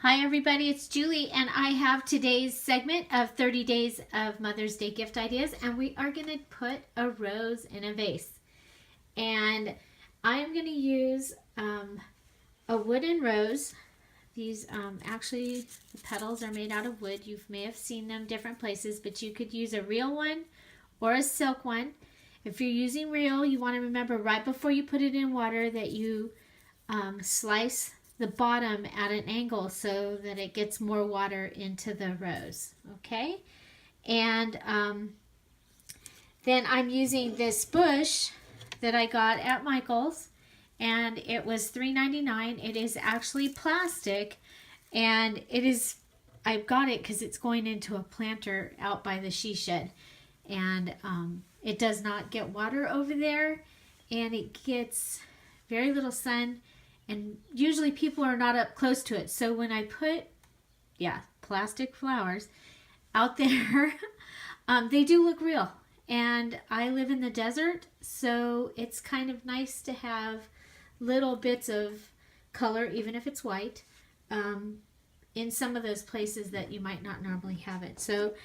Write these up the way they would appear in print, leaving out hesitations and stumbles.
Hi everybody, it's Julie and I have today's segment of 30 days of Mother's Day gift ideas, and we are going to put a rose in a vase. And I'm going to use a wooden rose. These actually the petals are made out of wood. You may have seen them different places, but you could use a real one or a silk one. If you're using real, you want to remember right before you put it in water that you slice the bottom at an angle so that it gets more water into the rose. Okay, and then I'm using this bush that I got at Micheals, and it was $3.99. It is actually plastic, and I got it because it's going into a planter out by the she shed, and it does not get water over there, and it gets very little sun. And usually people are not up close to it. So when I put, plastic flowers out there, they do look real. And I live in the desert, so it's kind of nice to have little bits of color, even if it's white, in some of those places that you might not normally have it. So,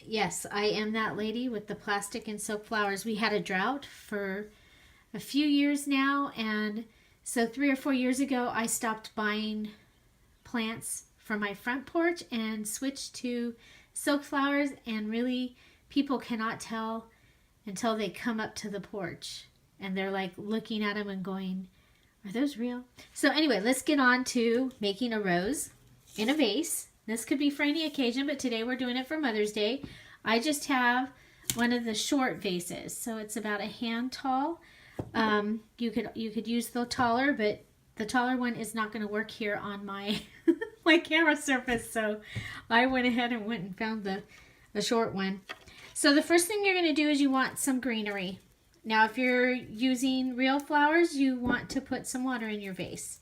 yes, I am that lady with the plastic and silk flowers. We had a drought for a few years now, and so 3 or 4 years ago, I stopped buying plants for my front porch and switched to silk flowers, and really people cannot tell until they come up to the porch and they're like looking at them and going, are those real? So anyway, let's get on to making a rose in a vase. This could be for any occasion, but today we're doing it for Mother's Day. I just have one of the short vases, so it's about a hand tall. You could use the taller, but the taller one is not going to work here on my my camera surface, so I went ahead and went and found the short one. So the first thing you're going to do is you want some greenery. Now if you're using real flowers, you want to put some water in your vase.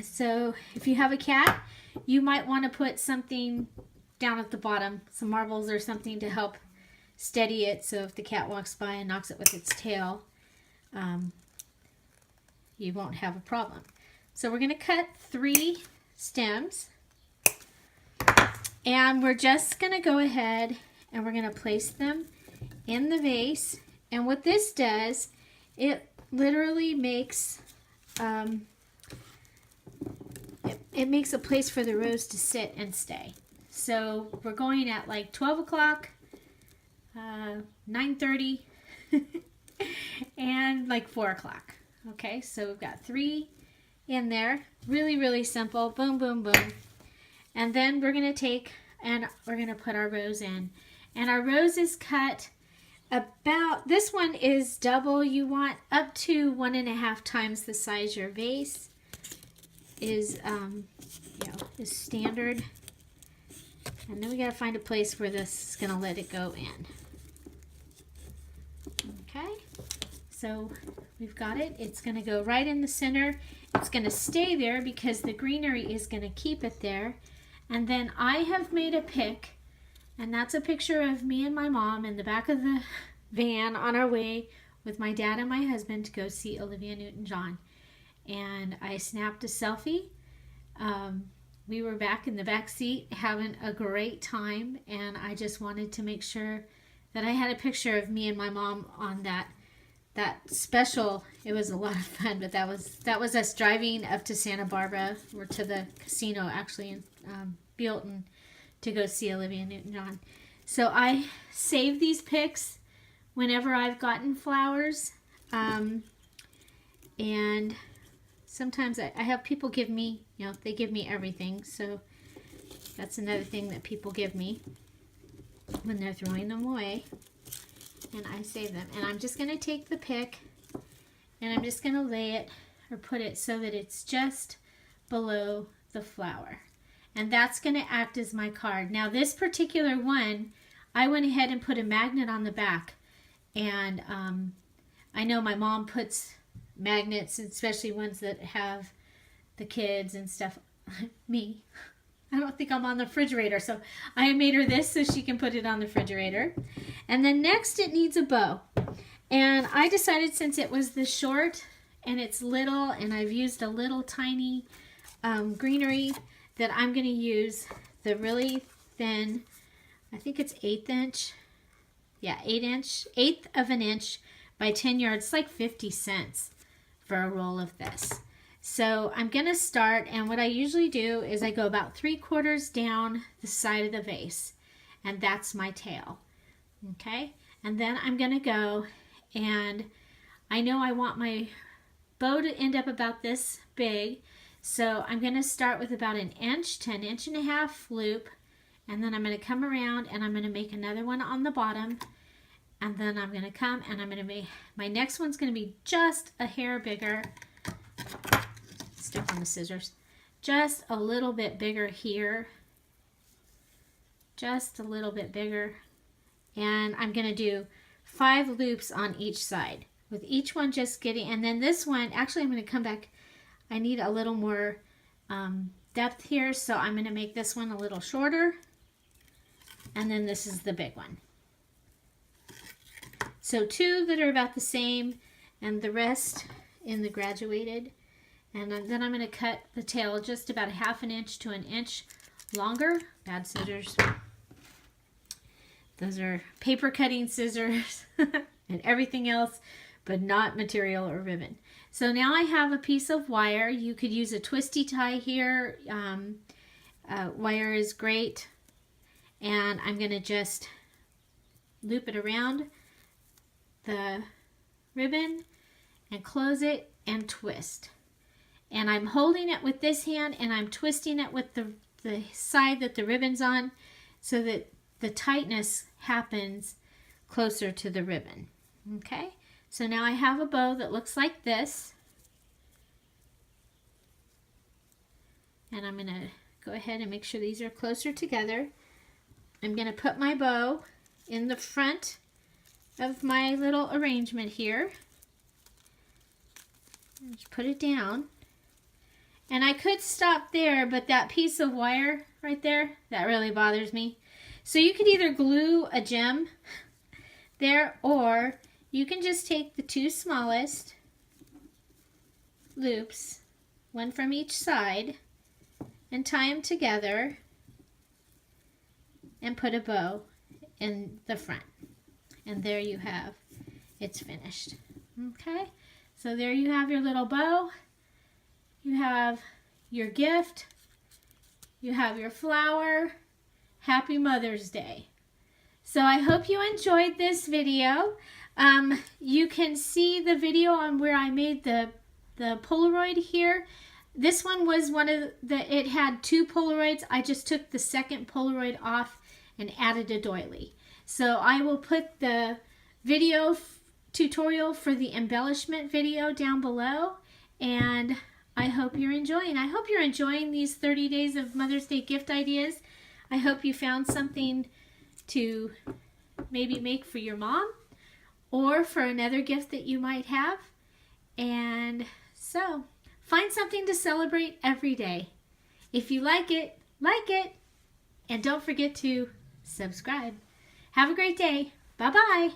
So if you have a cat, you might want to put something down at the bottom, some marbles or something to help steady it, so if the cat walks by and knocks it with its tail, you won't have a problem. So we're going to cut 3 stems, and we're just going to go ahead and we're going to place them in the vase. And what this does, it literally makes it makes a place for the rose to sit and stay. So we're going at like 12 o'clock, 9:30 and like 4 o'clock. Okay, so we've got 3 in there. Really, really simple. Boom, boom, boom. And then we're going to take and we're going to put our rose in. And our rose is cut about, this one is double. You want up to 1.5 times the size your vase is, is standard. And then we got to find a place where this is going to let it go in. Okay, so we've got it. It's going to go right in the center. It's going to stay there because the greenery is going to keep it there. And then I have made a pick, and that's a picture of me and my mom in the back of the van on our way with my dad and my husband to go see Olivia Newton-John. And I snapped a selfie. We were back in the back seat having a great time, and I just wanted to make sure that I had a picture of me and my mom on that special. It was a lot of fun, but that was us driving up to Santa Barbara, or to the casino actually in Bealton, to go see Olivia Newton-John. So I save these pics whenever I've gotten flowers, and sometimes I have people give me, they give me everything, so that's another thing that people give me when they're throwing them away, and I save them. And I'm just going to take the pick and I'm just going to lay it or put it so that it's just below the flower, and that's going to act as my card. Now this particular one, I went ahead and put a magnet on the back, and I know my mom puts magnets, especially ones that have the kids and stuff. Me, I don't think I'm on the refrigerator, so I made her this so she can put it on the refrigerator. And then next it needs a bow. And I decided, since it was the short and it's little, and I've used a little tiny greenery that I'm going to use the really thin, I think it's 1/8 inch. Yeah, 1/8 of an inch by 10 yards. It's like 50 cents for a roll of this. So I'm going to start, and what I usually do is I go about 3/4 down the side of the vase, and that's my tail. Okay, and then I'm going to go, and I know I want my bow to end up about this big, so I'm going to start with about 1 inch to 1.5 inch loop, and then I'm going to come around and I'm going to make another one on the bottom, and then I'm going to come and I'm going to make, my next one's going to be just a hair bigger. Step on the scissors. Just a little bit bigger here. Just a little bit bigger. And I'm going to do 5 loops on each side, with each one just getting, and then this one, actually I'm going to come back, I need a little more depth here, so I'm going to make this one a little shorter, and then this is the big one. So 2 that are about the same, and the rest in the graduated, and then I'm going to cut the tail just about 1/2 inch to 1 inch longer. Bad scissors. Those are paper cutting scissors and everything else, but not material or ribbon. So now I have a piece of wire. You could use a twisty tie here. Wire is great. And I'm going to just loop it around the ribbon and close it and twist. And I'm holding it with this hand, and I'm twisting it with the side that the ribbon's on, so that the tightness happens closer to the ribbon. Okay, so now I have a bow that looks like this, and I'm going to go ahead and make sure these are closer together. I'm going to put my bow in the front of my little arrangement here. Just put it down, and I could stop there, but that piece of wire right there, that really bothers me. So you could either glue a gem there, or you can just take the 2 smallest loops, one from each side, and tie them together and put a bow in the front. And there you have, it's finished. Okay, so there you have your little bow. You have your gift. You have your flower. Happy Mother's Day. So I hope you enjoyed this video. You can see the video on where I made the Polaroid here. This one was one of it had 2 Polaroids. I just took the second Polaroid off and added a doily. So I will put the video tutorial for the embellishment video down below, and I hope you're enjoying. I hope you're enjoying these 30 days of Mother's Day gift ideas. I hope you found something to maybe make for your mom or for another gift that you might have. And so, find something to celebrate every day. If you like it, and don't forget to subscribe. Have a great day. Bye-bye.